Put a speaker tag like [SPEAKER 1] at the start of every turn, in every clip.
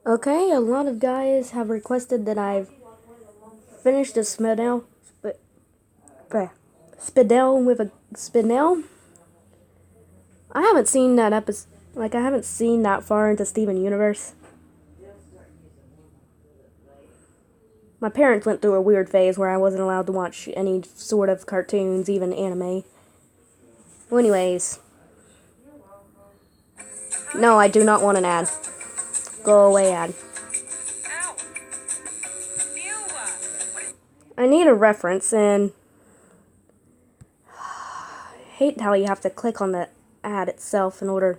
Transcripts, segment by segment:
[SPEAKER 1] Okay, a lot of guys have requested that I finish the spinel with a spinel. I haven't seen that episode. Like, I haven't seen that far into Steven Universe. My parents went through a weird phase where I wasn't allowed to watch any sort of cartoons, even anime. Well, anyways. No, I do not want an ad. Go away, ad. I need a reference, and I hate how you have to click on the ad itself in order.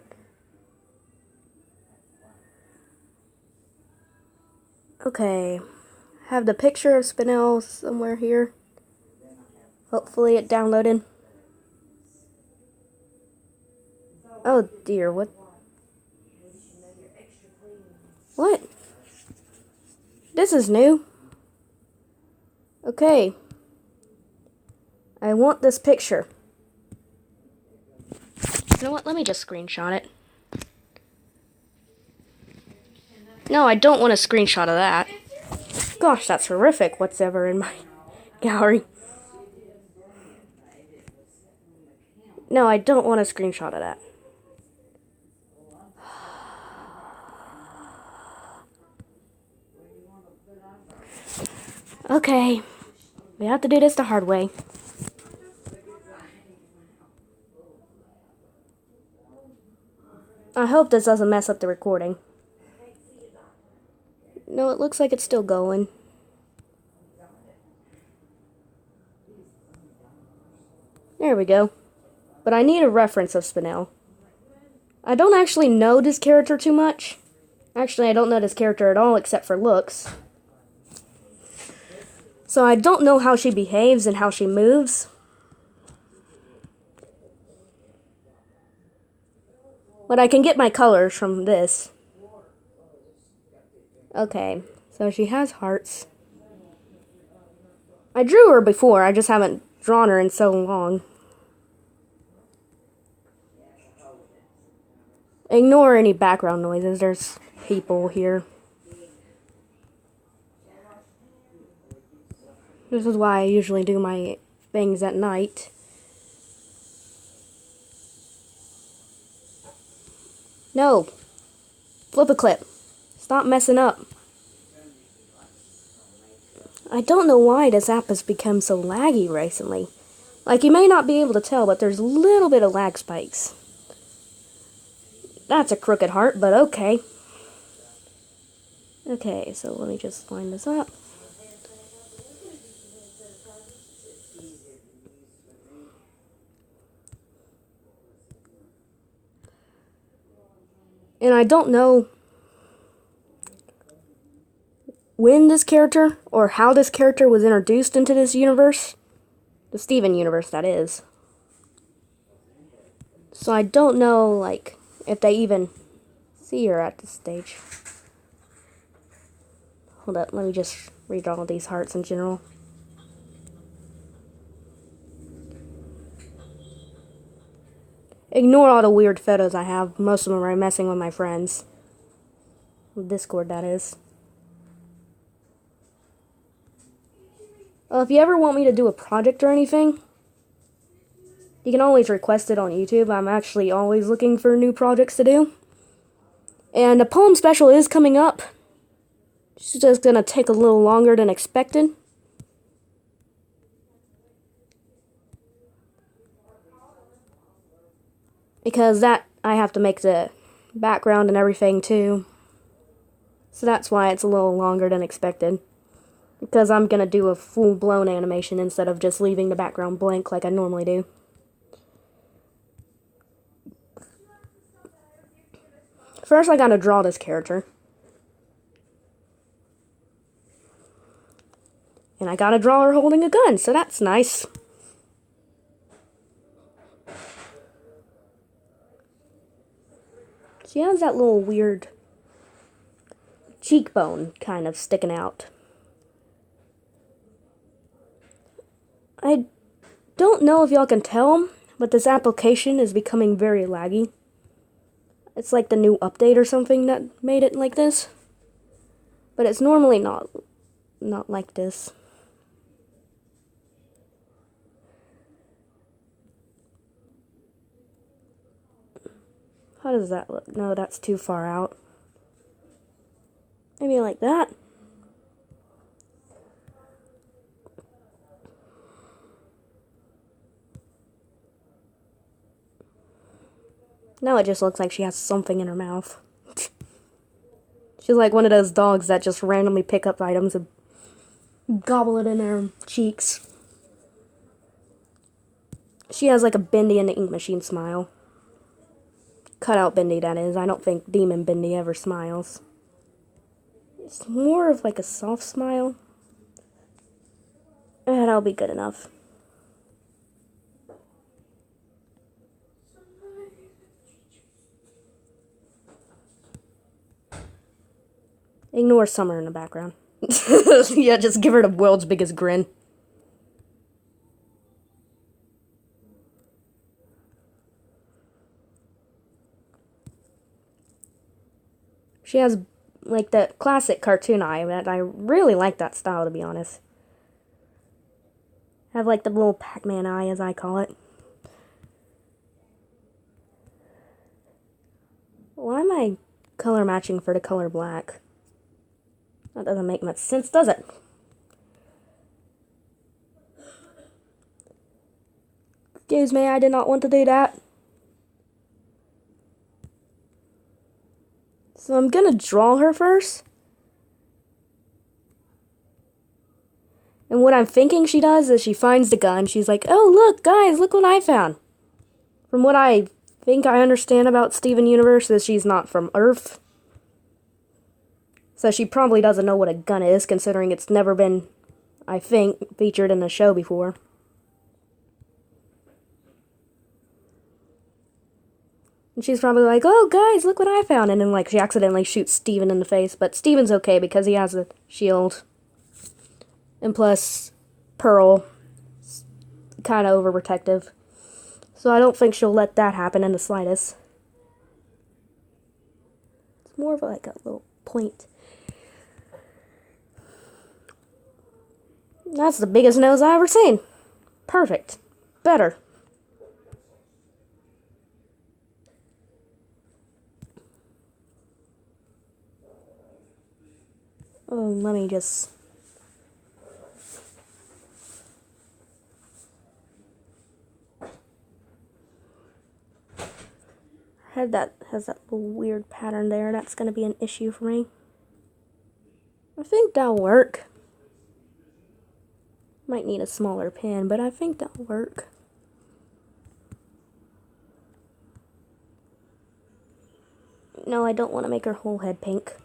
[SPEAKER 1] Okay, have the picture of Spinel somewhere here. Hopefully it downloaded. Oh dear, what? What? This is new. Okay. I want this picture. You know what? Let me just screenshot it. No, I don't want a screenshot of that. Gosh, that's horrific, what's ever in my gallery. No, I don't want a screenshot of that. Okay. We have to do this the hard way. I hope this doesn't mess up the recording. No, it looks like it's still going. There we go. But I need a reference of Spinel. I don't actually know this character too much. Actually, I don't know this character at all except for looks. So I don't know how she behaves and how she moves. But I can get my colors from this. Okay, so she has hearts. I drew her before, I just haven't drawn her in so long. Ignore any background noises, there's people here. This is why I usually do my things at night. No. Flip a clip. Stop messing up. I don't know why this app has become so laggy recently. Like, you may not be able to tell, but there's a little bit of lag spikes. That's a crooked heart, but okay. Okay, so let me just line this up. And I don't know when this character, or how this character was introduced into this universe. The Steven universe, that is. So I don't know, like, if they even see her at this stage. Hold up, let me just redraw these hearts in general. Ignore all the weird photos I have. Most of them are messing with my friends. Discord, that is. Well, if you ever want me to do a project or anything, you can always request it on YouTube. I'm actually always looking for new projects to do. And a poem special is coming up. It's just gonna take a little longer than expected. Because I have to make the background and everything too. So that's why it's a little longer than expected. Because I'm gonna do a full-blown animation instead of just leaving the background blank like I normally do. First, I gotta draw this character. And I gotta draw her holding a gun, so that's nice. She has that little weird cheekbone kind of sticking out. I don't know if y'all can tell, but this application is becoming very laggy. It's like the new update or something that made it like this. But it's normally not like this. How does that look? No, that's too far out. Maybe like that. Now it just looks like she has something in her mouth. She's like one of those dogs that just randomly pick up items and gobble it in their cheeks. She has like a Bendy and the Ink Machine smile. Cut out Bendy, that is. I don't think Demon Bendy ever smiles. It's more of like a soft smile. And that'll be good enough. Ignore Summer in the background. Yeah, just give her the world's biggest grin. She has like that classic cartoon eye, that I really like that style, to be honest. Have like the little Pac-Man eye, as I call it. Why am I color matching for the color black? That doesn't make much sense, does it? Excuse me, I did not want to do that. So I'm gonna draw her first. And what I'm thinking she does is she finds the gun. She's like, oh, look, guys, look what I found. From what I think I understand about Steven Universe is she's not from Earth. So she probably doesn't know what a gun is, considering it's never been, I think, featured in the show before. And she's probably like, oh, guys, look what I found. And then, like, she accidentally shoots Steven in the face. But Steven's okay because he has a shield. And plus, Pearl is kind of overprotective. So I don't think she'll let that happen in the slightest. It's more of like a little point. That's the biggest nose I've ever seen. Perfect. Better. Oh, let me just... Her head that has that little weird pattern there. That's going to be an issue for me. I think that'll work. Might need a smaller pen, but I think that'll work. No, I don't want to make her whole head pink.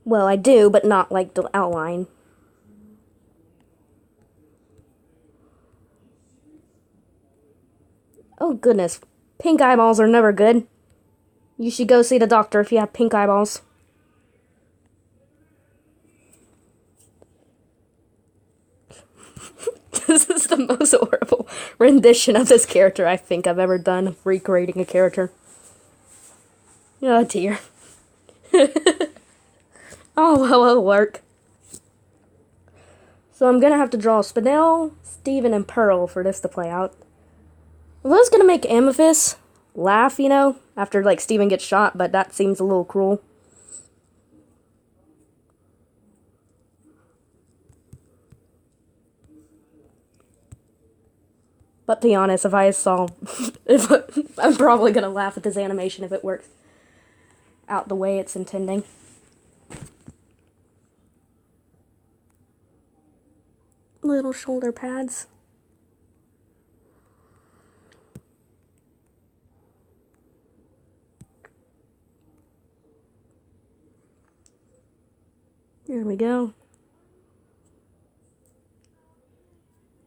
[SPEAKER 1] Well, I do, but not like the outline. Oh goodness, pink eyeballs are never good. You should go see the doctor if you have pink eyeballs. This is the most horrible rendition of this character I think I've ever done, recreating a character. Oh dear. Oh, well, it'll work. So I'm gonna have to draw Spinel, Steven, and Pearl for this to play out. I was gonna make Amethyst laugh, you know, after like Steven gets shot, but that seems a little cruel. But to be honest, if I saw, I'm probably gonna laugh at this animation if it works out the way it's intending. Little shoulder pads. There we go.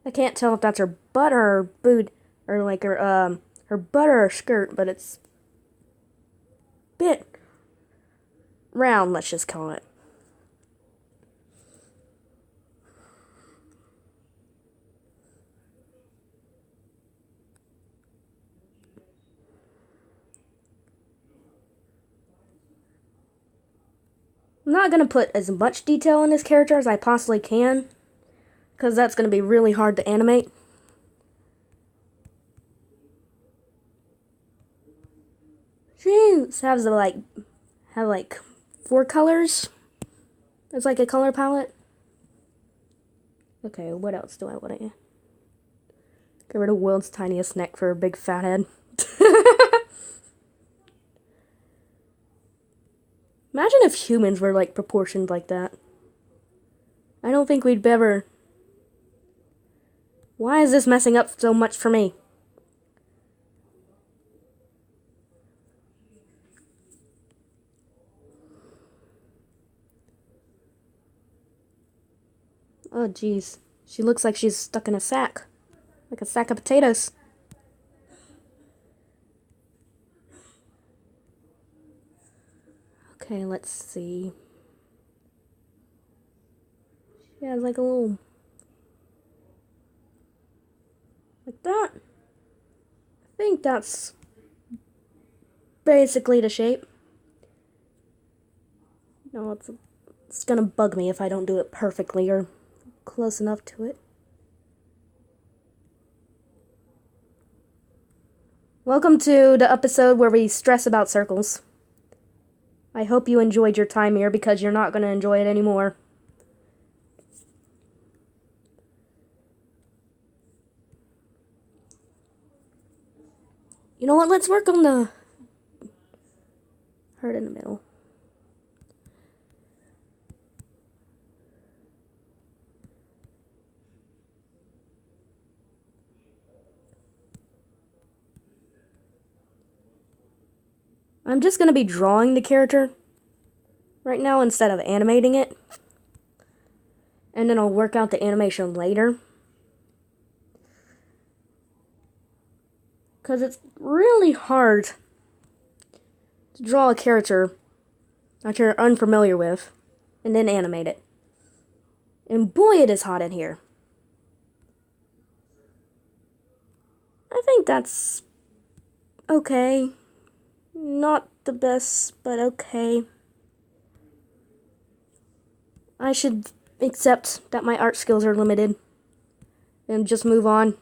[SPEAKER 1] I can't tell if that's her butt or her boot, or like her butt or her skirt, but it's a bit round, let's just call it. I'm not going to put as much detail in this character as I possibly can, because that's going to be really hard to animate. She has like 4 colors. It's like a color palette. Okay, what else do I want to get rid of world's tiniest neck for a big fat head. Imagine if humans were like proportioned like that. I don't think we'd ever. Why is this messing up so much for me? Oh, jeez. She looks like she's stuck in a sack. Like a sack of potatoes. Okay, let's see. She has like a little... like that. I think that's basically the shape. No, it's gonna bug me if I don't do it perfectly or close enough to it. Welcome to the episode where we stress about circles. I hope you enjoyed your time here, because you're not going to enjoy it anymore. You know what? Let's work on the heart in the middle. I'm just going to be drawing the character right now instead of animating it. And then I'll work out the animation later. Because it's really hard to draw a character that you're unfamiliar with and then animate it. And boy, it is hot in here. I think that's okay. Not the best, but okay. I should accept that my art skills are limited and just move on.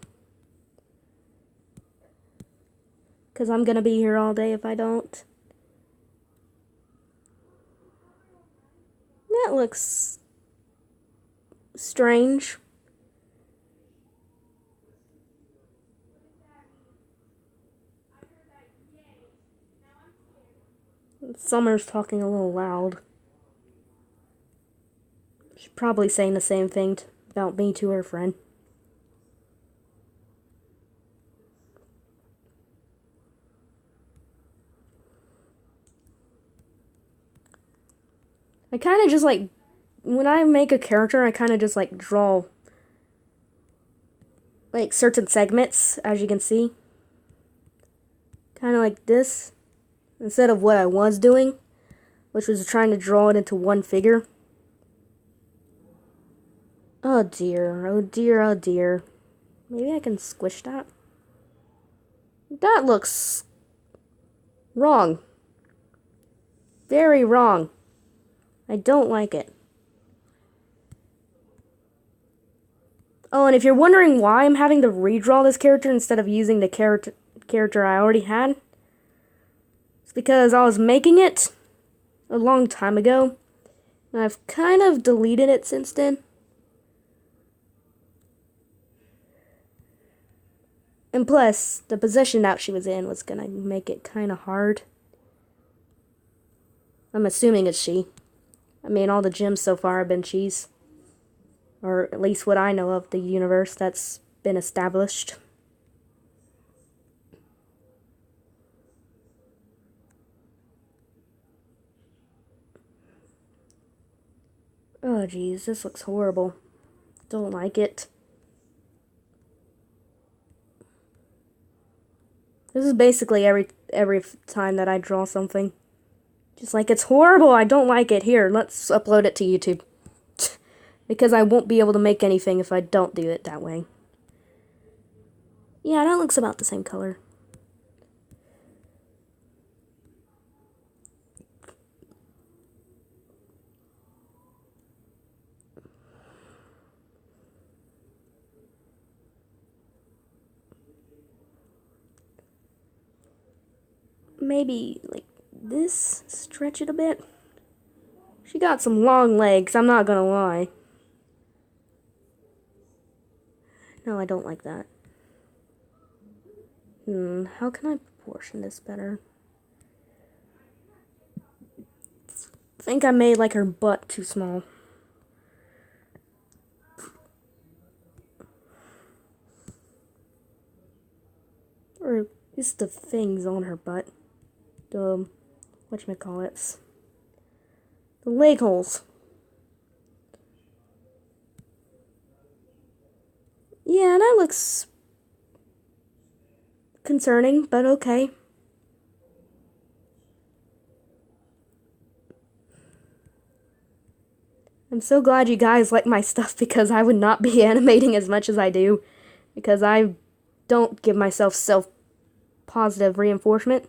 [SPEAKER 1] Because I'm gonna be here all day if I don't. That looks strange. Summer's talking a little loud. She's probably saying the same thing about me to her friend. I kind of just like, when I make a character, I kind of just like draw like certain segments, as you can see. Kind of like this. Instead of what I was doing, which was trying to draw it into one figure. Oh dear, oh dear, oh dear. Maybe I can squish that? That looks wrong. Very wrong. I don't like it. Oh, and if you're wondering why I'm having to redraw this character instead of using the character I already had, it's because I was making it a long time ago, and I've kind of deleted it since then. And plus, the position that she was in was gonna make it kind of hard. I'm assuming it's she. I mean, all the gems so far have been she's. Or at least what I know of the universe that's been established. Oh geez, this looks horrible. Don't like it. This is basically every time that I draw something. Just like, it's horrible, I don't like it. Here, let's upload it to YouTube. Because I won't be able to make anything if I don't do it that way. Yeah, that looks about the same color. maybe like this, stretch it a bit. She got some long legs, I'm not gonna lie. No, I don't like that. How can I proportion this better? I think I made like her butt too small. Or just the things on her butt. The whatchamacallits. The leg holes. Yeah, that looks concerning, but okay. I'm so glad you guys like my stuff because I would not be animating as much as I do. Because I don't give myself self-positive reinforcement.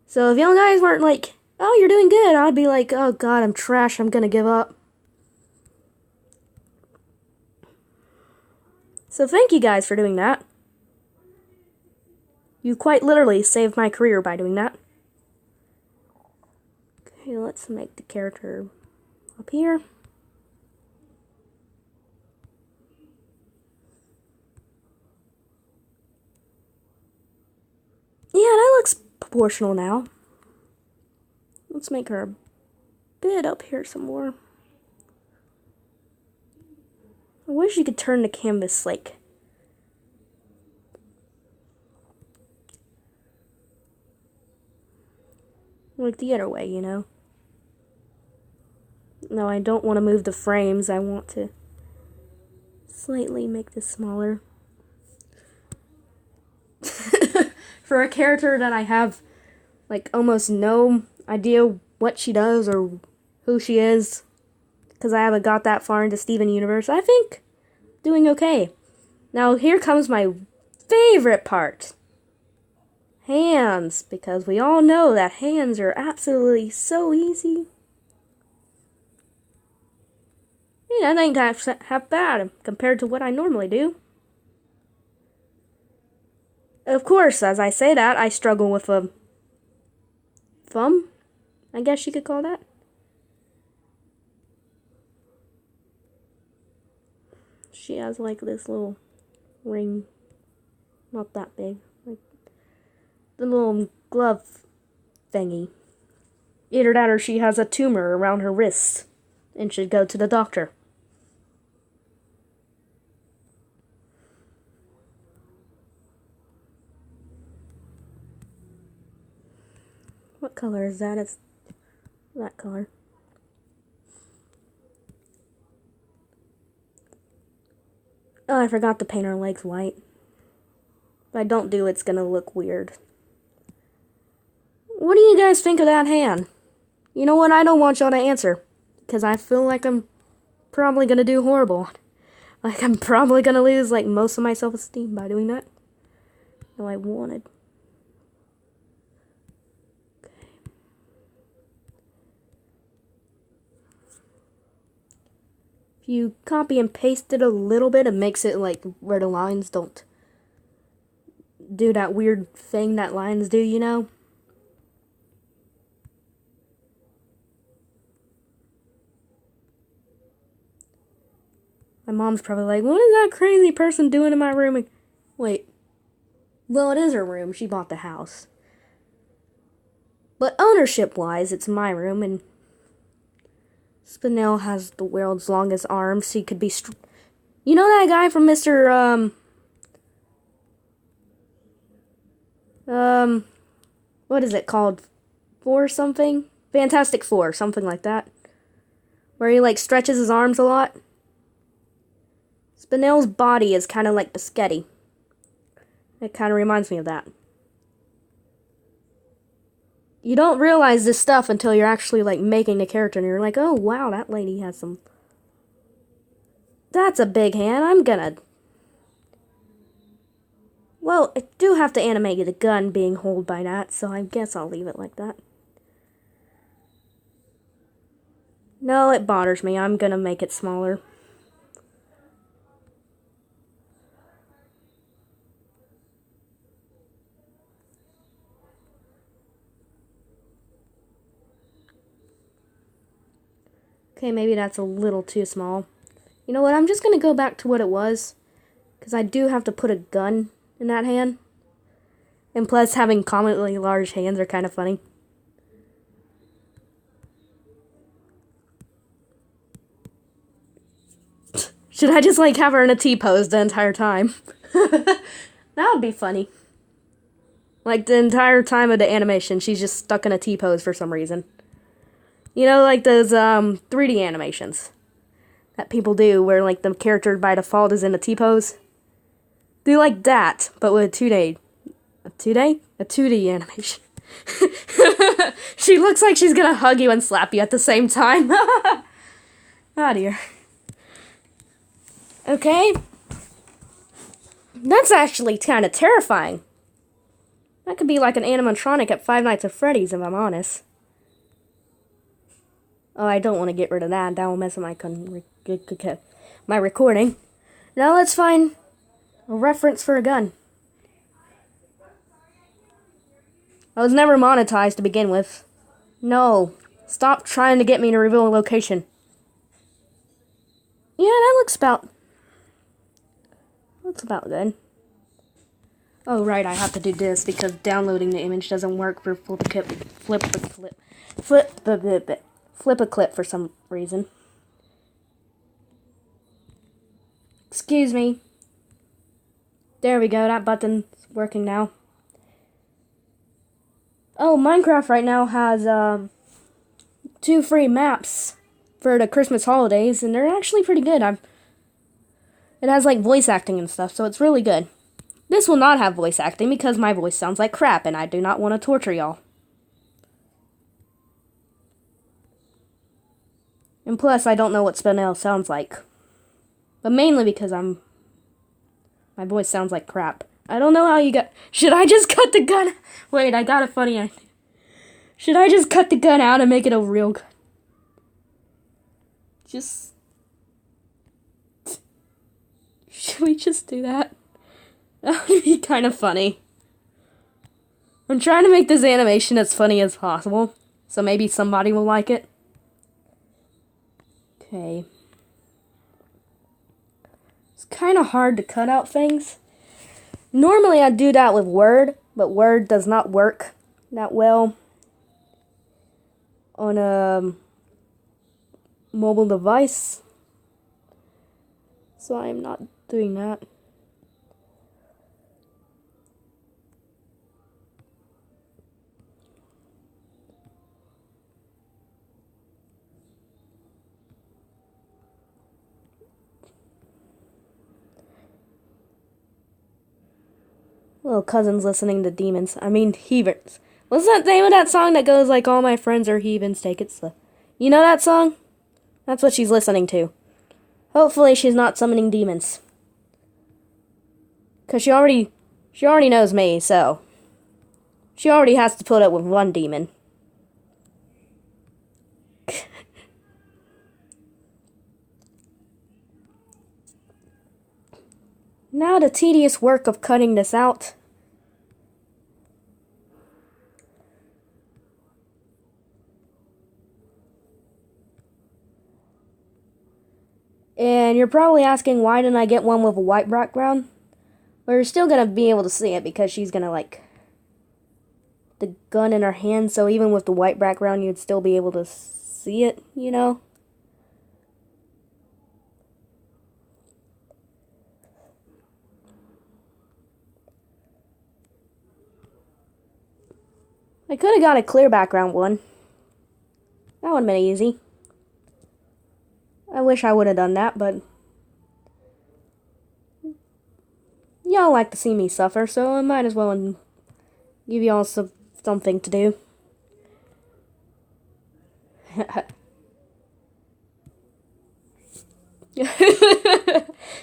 [SPEAKER 1] So if y'all guys weren't like, oh, you're doing good, I'd be like, oh god, I'm trash, I'm gonna give up. So thank you guys for doing that. You quite literally saved my career by doing that. Okay, let's make the character up here. Yeah, that looks proportional now. Let's make her a bit up here some more. I wish you could turn the canvas like the other way, you know? No, I don't want to move the frames. I want to slightly make this smaller. For a character that I have like almost no idea what she does or who she is, because I haven't got that far into Steven Universe, I think doing okay. Now here comes my favorite part. Hands, because we all know that hands are absolutely so easy. Yeah, that ain't half bad compared to what I normally do. Of course, as I say that, I struggle with a thumb, I guess you could call that. She has like this little ring, not that big, like the little glove thingy. Either that or she has a tumor around her wrists and should go to the doctor. What color is that? It's that color. Oh, I forgot to paint her legs white. If I don't do, it's gonna look weird. What do you guys think of that hand? You know what? I don't want y'all to answer. Because I feel like I'm probably gonna do horrible. Like, I'm probably gonna lose, like, most of my self-esteem by doing that. No, I wanted. Okay. If you copy and paste it a little bit, it makes it, like, where the lines don't do that weird thing that lines do, you know? My mom's probably like, what is that crazy person doing in my room? Wait. Well, it is her room. She bought the house. But ownership-wise, it's my room, and Spinel has the world's longest arms. He could be... You know that guy from Mr. What is it called? Four something? Fantastic Four, something like that. Where he, like, stretches his arms a lot. Spinel's body is kind of like biscotti. It kind of reminds me of that. You don't realize this stuff until you're actually, like, making the character, and you're like, oh, wow, that lady has some... That's a big hand. I'm gonna... Well, I do have to animate the gun being held by that, so I guess I'll leave it like that. No, it bothers me. I'm gonna make it smaller. Okay, maybe that's a little too small. You know what, I'm just going to go back to what it was. Because I do have to put a gun in that hand. And plus, having comically large hands are kind of funny. Should I just, like, have her in a T-pose the entire time? That would be funny. Like, the entire time of the animation, she's just stuck in a T-pose for some reason. You know, like those 3D animations that people do where, like, the character by default is in a T-pose. Do like that, but with a 2D. A 2D animation. She looks like she's gonna hug you and slap you at the same time. Oh dear. Okay. That's actually kind of terrifying. That could be like an animatronic at Five Nights at Freddy's, if I'm honest. Oh, I don't want to get rid of that. That will mess up my recording. Now let's find a reference for a gun. I was never monetized to begin with. No. Stop trying to get me to reveal a location. Yeah, that looks about good. Oh, right, I have to do this because downloading the image doesn't work for flip a clip for some reason. Excuse me. There we go, that button's working now. Oh, Minecraft right now has 2 free maps for the Christmas holidays, and they're actually pretty good. It has like voice acting and stuff, so it's really good. This will not have voice acting because my voice sounds like crap, and I do not want to torture y'all. And plus, I don't know what spinel sounds like. But mainly because my voice sounds like crap. I don't know how you got... Should I just cut the gun? Wait, I got a funny idea. Should I just cut the gun out and make it a real gun? Should we just do that? That would be kind of funny. I'm trying to make this animation as funny as possible, so maybe somebody will like it. Okay. It's kind of hard to cut out things. Normally I do that with Word, but Word does not work that well on a mobile device. So I'm not doing that. Little cousin's listening to demons. I mean, heathens. What's that name of that song that goes like, all my friends are heathens, take it slow? You know that song? That's what she's listening to. Hopefully she's not summoning demons. Because she already knows me, so. She already has to put up with one demon. Now the tedious work of cutting this out. And you're probably asking, why didn't I get one with a white background? Well, you're still going to be able to see it because she's going to, like, the gun in her hand. So even with the white background, you'd still be able to see it, you know? I could have got a clear background one. That would have been easy. I wish I would have done that, but y'all like to see me suffer, so I might as well give y'all something to do.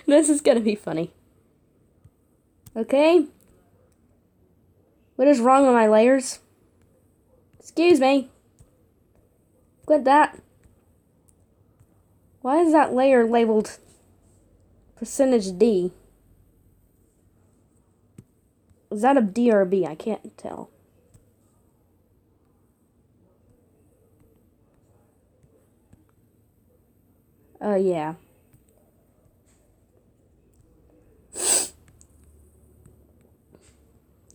[SPEAKER 1] This is gonna be funny. Okay? What is wrong with my layers? Excuse me. Quit that. Why is that layer labeled %D? Is that a D or a B? I can't tell. Yeah.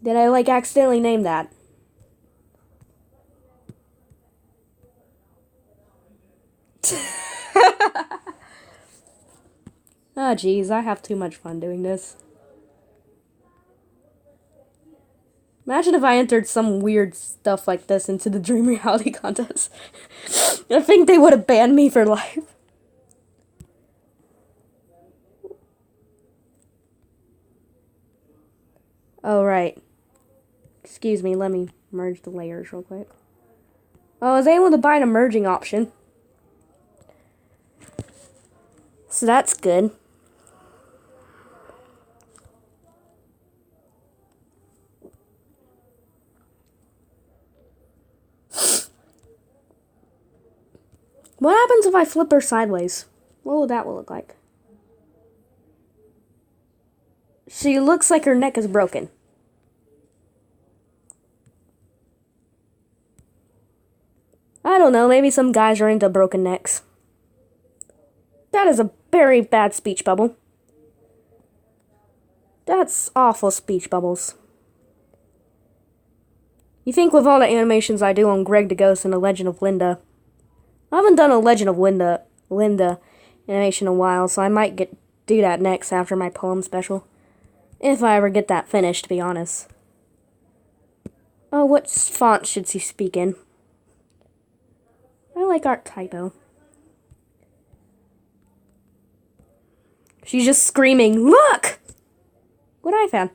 [SPEAKER 1] Did I, like, accidentally name that? Oh, jeez, I have too much fun doing this. Imagine if I entered some weird stuff like this into the Dream Reality Contest. I think they would have banned me for life. Oh, right. Excuse me, let me merge the layers real quick. Oh, I was able to buy an merging option. So that's good. What happens if I flip her sideways? What would that look like? She looks like her neck is broken. I don't know, maybe some guys are into broken necks. That is a very bad speech bubble. That's awful speech bubbles. You think with all the animations I do on Greg the Ghost and The Legend of Linda, I haven't done a Legend of Linda animation in a while, so I might do that next after my poem special. If I ever get that finished, to be honest. Oh, what font should she speak in? I like art typo. She's just screaming, "Look! What I found."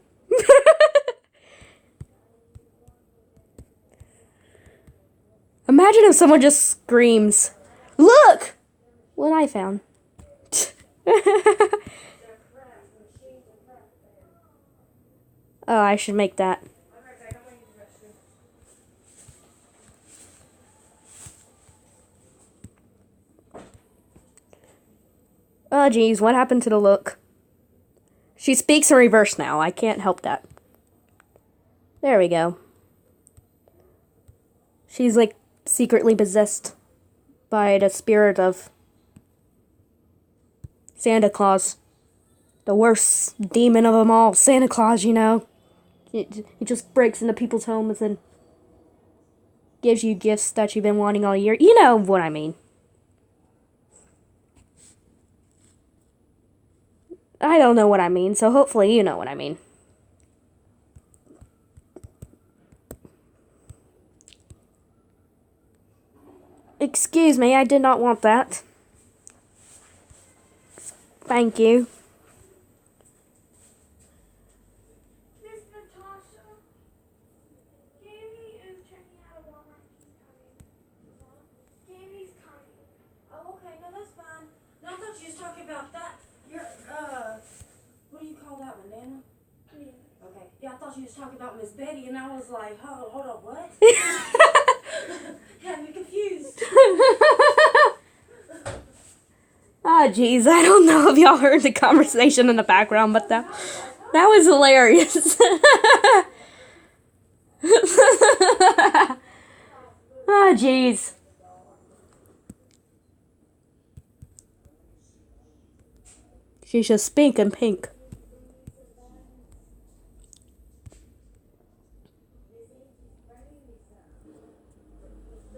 [SPEAKER 1] Imagine if someone just screams, "Look! What I found." Oh, I should make that. Oh, geez, what happened to the look? She speaks in reverse now. I can't help that. There we go. She's, like, secretly possessed by the spirit of Santa Claus. The worst demon of them all. Santa Claus, you know. He just breaks into people's homes and gives you gifts that you've been wanting all year. You know what I mean. I don't know what I mean, so hopefully you know what I mean. Excuse me, I did not want that. Thank you.
[SPEAKER 2] Miss Natasha, Jamie is checking out of Walmart. Jamie's coming. Oh, okay, no, that's fine. No, I thought you was talking about that. What do you call that one, Nana? Yeah. Okay. Yeah, I thought you was talking about Miss Betty, and I was like, hold on, what? Had me confused.
[SPEAKER 1] Ah, jeez, I don't know if y'all heard the conversation in the background, but that was hilarious. Ah, jeez. She's just pink and pink.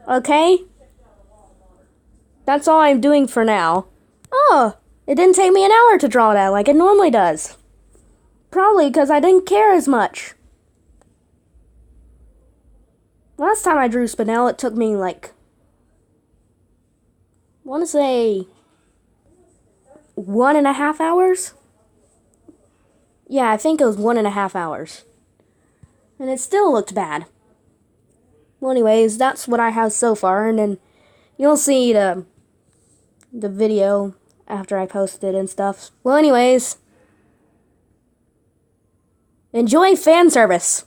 [SPEAKER 1] Okay? That's all I'm doing for now. Oh, it didn't take me an hour to draw that like it normally does. Probably because I didn't care as much. Last time I drew Spinel, it took me like, I want to say 1.5 hours? Yeah, I think it was 1.5 hours. And it still looked bad. Well, anyways, that's what I have so far, and then you'll see the video after I post it and stuff. Well, anyways, enjoy fan service.